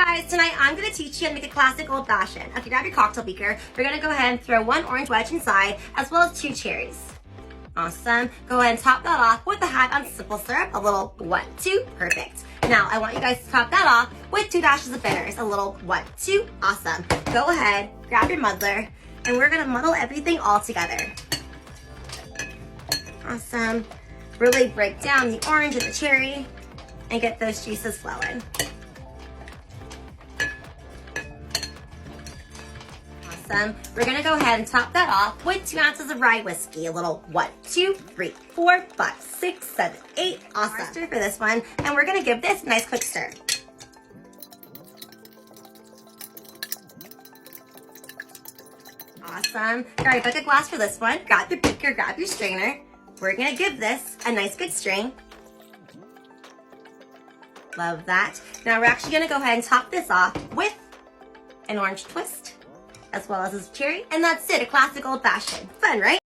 guys, tonight I'm going to teach you how to make a classic old fashioned. Okay, grab your cocktail beaker. We're going to go ahead and throw 1 orange wedge inside as well as 2 cherries. Awesome. Go ahead and top that off with a half ounce simple syrup, a little 1, 2, perfect. Now I want you guys to top that off with 2 dashes of bitters, a little 1, 2, awesome. Go ahead, grab your muddler, and we're going to muddle everything all together. Awesome. Really break down the orange and the cherry and get those juices flowing. Awesome. We're gonna go ahead and top that off with 2 ounces of rye whiskey. A little 1, 2, 3, 4, 5, 6, 7, 8. Awesome. Stir for this one, and we're gonna give this a nice quick stir. Awesome. Grab your bucket glass for this one. Grab your beaker, grab your strainer. We're gonna give this a nice good strain. Love that. Now we're actually gonna go ahead and top this off with an orange twist, as well as this cherry. And that's it, a classic old fashioned. Fun, right?